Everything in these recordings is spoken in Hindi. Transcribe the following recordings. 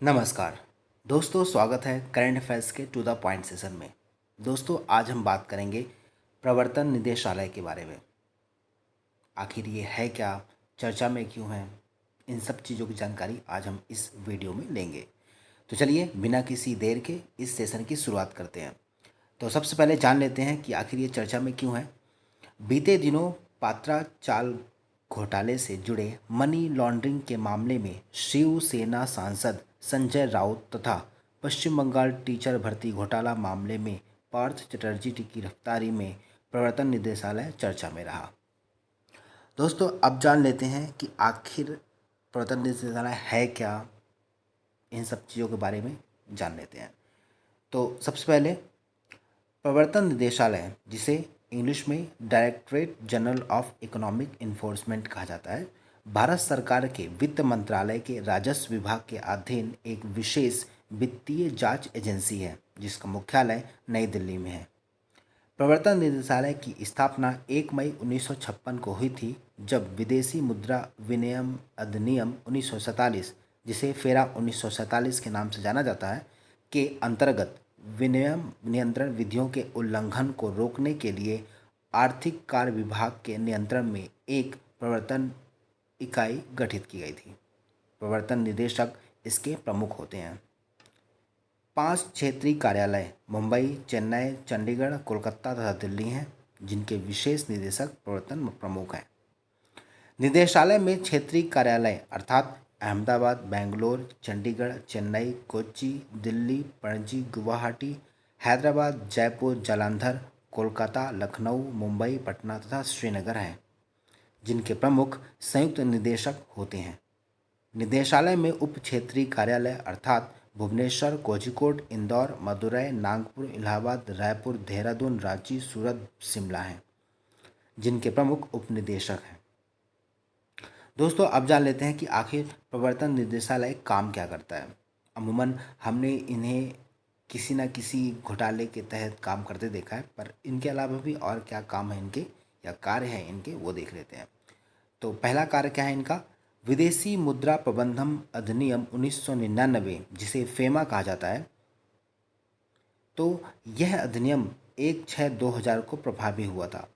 नमस्कार दोस्तों, स्वागत है करंट अफेयर्स के टू द पॉइंट सेशन में। दोस्तों, आज हम बात करेंगे प्रवर्तन निदेशालय के बारे में। आखिर ये है क्या, चर्चा में क्यों है, इन सब चीज़ों की जानकारी आज हम इस वीडियो में लेंगे। तो चलिए बिना किसी देर के इस सेशन की शुरुआत करते हैं। तो सबसे पहले जान लेते हैं कि आखिर ये चर्चा में क्यों है। बीते दिनों पात्रा चाल घोटाले से जुड़े मनी लॉन्ड्रिंग के मामले में शिवसेना सांसद संजय राउत तथा पश्चिम बंगाल टीचर भर्ती घोटाला मामले में पार्थ चटर्जी की गिरफ्तारी में प्रवर्तन निदेशालय चर्चा में रहा। दोस्तों, अब जान लेते हैं कि आखिर प्रवर्तन निदेशालय है क्या, इन सब चीज़ों के बारे में जान लेते हैं। तो सबसे पहले प्रवर्तन निदेशालय, जिसे इंग्लिश में directorate general of economic enforcement कहा जाता है, भारत सरकार के वित्त मंत्रालय के राजस्व विभाग के अधीन एक विशेष वित्तीय जांच एजेंसी है जिसका मुख्यालय नई दिल्ली में है। प्रवर्तन निदेशालय की स्थापना 1 मई 1956 को हुई थी, जब विदेशी मुद्रा विनिमय अधिनियम 1947, जिसे फेरा 1947 के नाम से जाना जाता है, के अंतर्गत विनिमय नियंत्रण विधियों के उल्लंघन को रोकने के लिए आर्थिक कार्य विभाग के नियंत्रण में एक प्रवर्तन इकाई गठित की गई थी। प्रवर्तन निदेशक इसके प्रमुख होते हैं। 5 क्षेत्रीय कार्यालय मुंबई, चेन्नई, चंडीगढ़, कोलकाता तथा दिल्ली हैं, जिनके विशेष निदेशक प्रवर्तन प्रमुख हैं। निदेशालय में क्षेत्रीय कार्यालय अर्थात अहमदाबाद, बेंगलोर, चंडीगढ़, चेन्नई, कोच्चि, दिल्ली, पणजी, गुवाहाटी, हैदराबाद, जयपुर, जालंधर, कोलकाता, लखनऊ, मुंबई, पटना तथा श्रीनगर हैं, जिनके प्रमुख संयुक्त निदेशक होते हैं। निदेशालय में उप क्षेत्रीय कार्यालय अर्थात भुवनेश्वर, कोझिकोड, इंदौर, मदुरई, नागपुर, इलाहाबाद, रायपुर, देहरादून, रांची, सूरत, शिमला हैं, जिनके प्रमुख उप निदेशक हैं। दोस्तों, अब जान लेते हैं कि आखिर प्रवर्तन निदेशालय काम क्या करता है। अमूमन हमने इन्हें किसी न किसी घोटाले के तहत काम करते देखा है, पर इनके अलावा भी और क्या काम है इनके या कार्य हैं इनके, वो देख लेते हैं। तो पहला कार्य क्या है इनका, विदेशी मुद्रा प्रबंधन अधिनियम 1999, जिसे फेमा कहा जाता है, तो यह अधिनियम 1/6/2000 को प्रभावी हुआ था,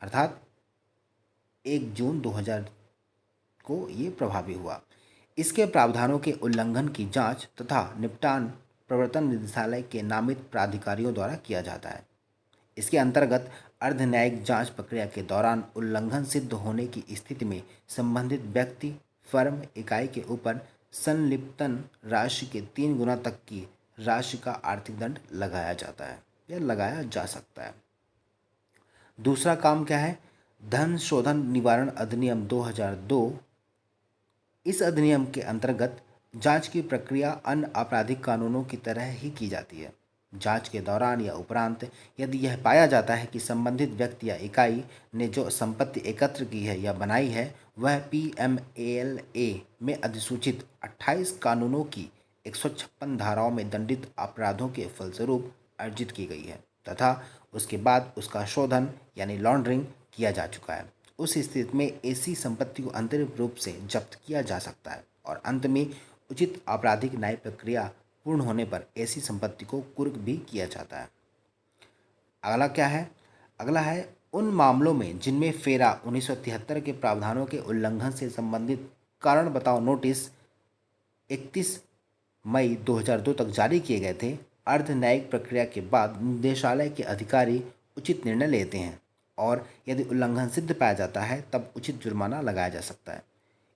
अर्थात 1 जून 2000 को ये प्रभावी हुआ। इसके प्रावधानों के उल्लंघन की जांच तथा निपटान प्रवर्तन निदेशालय के नामित प्राधिकारियों द्वारा किया जाता है। इसके अंतर्गत अर्धन्यायिक जांच प्रक्रिया के दौरान उल्लंघन सिद्ध होने की स्थिति में संबंधित व्यक्ति, फर्म, इकाई के ऊपर संलिप्तन राशि के 3 गुना तक की राशि का आर्थिक दंड लगाया जाता है या लगाया जा सकता है। दूसरा काम क्या है, धन शोधन निवारण अधिनियम 2002। इस अधिनियम के अंतर्गत जांच की प्रक्रिया अन्य आपराधिक कानूनों की तरह ही की जाती है। जांच के दौरान या उपरांत यदि यह पाया जाता है कि संबंधित व्यक्ति या इकाई ने जो संपत्ति एकत्र की है या बनाई है, वह PMALA में अधिसूचित 28 कानूनों की 156 धाराओं में दंडित अपराधों के फलस्वरूप अर्जित की गई है तथा उसके बाद उसका शोधन यानी लॉन्ड्रिंग किया जा चुका है, उस स्थिति में ऐसी संपत्ति को आंतरिक रूप से जब्त किया जा सकता है और अंत में उचित आपराधिक न्याय प्रक्रिया पूर्ण होने पर ऐसी संपत्ति को कुर्क भी किया जाता है। अगला क्या है, अगला है उन मामलों में जिनमें फेरा 1973 के प्रावधानों के उल्लंघन से संबंधित कारण बताओ नोटिस 31 मई 2002 तक जारी किए गए थे, अर्ध न्यायिक प्रक्रिया के बाद निदेशालय के अधिकारी उचित निर्णय लेते हैं और यदि उल्लंघन सिद्ध पाया जाता है तब उचित जुर्माना लगाया जा सकता है।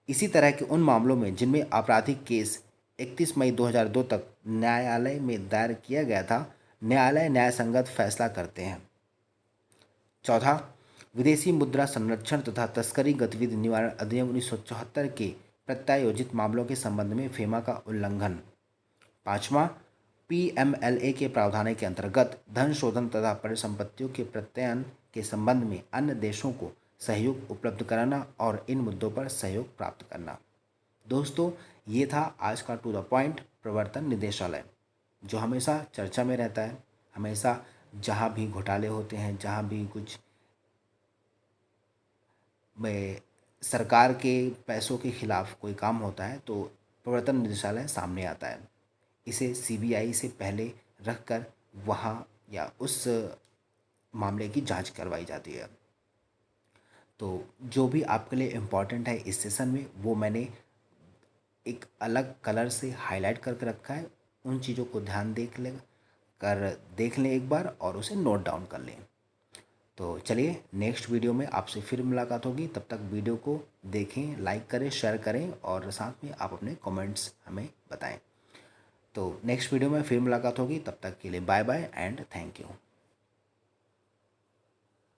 इसी तरह के उन मामलों में जिनमें आपराधिक केस 31 मई 2002 तक न्यायालय में दायर किया गया था, न्यायालय न्यायसंगत फैसला करते हैं। चौथा, विदेशी मुद्रा संरक्षण तथा तस्करी गतिविधि निवारण अधिनियम 1974 के प्रत्यायोजित मामलों के संबंध में फेमा का उल्लंघन। पाँचवा, PMLA के प्रावधान के अंतर्गत धन शोधन तथा परिसंपत्तियों के प्रत्ययन के संबंध में अन्य देशों को सहयोग उपलब्ध कराना और इन मुद्दों पर सहयोग प्राप्त करना। दोस्तों, ये था आज का टू द पॉइंट प्रवर्तन निदेशालय, जो हमेशा चर्चा में रहता है। हमेशा जहाँ भी घोटाले होते हैं, जहाँ भी कुछ सरकार के पैसों के खिलाफ कोई काम होता है, तो प्रवर्तन निदेशालय सामने आता है। इसे सीबीआई से पहले रखकर वहाँ या उस मामले की जांच करवाई जाती है। तो जो भी आपके लिए इम्पोर्टेंट है इस सेशन में वो मैंने एक अलग कलर से हाईलाइट करके रखा है। उन चीज़ों को ध्यान देख लें एक बार और उसे नोट डाउन कर लें। तो चलिए नेक्स्ट वीडियो में आपसे फिर मुलाकात होगी। तब तक वीडियो को देखें, लाइक करें, शेयर करें और साथ में आप अपने कमेंट्स हमें बताएं। तो नेक्स्ट वीडियो में फिर मुलाकात होगी। तब तक के लिए bye bye and thank you.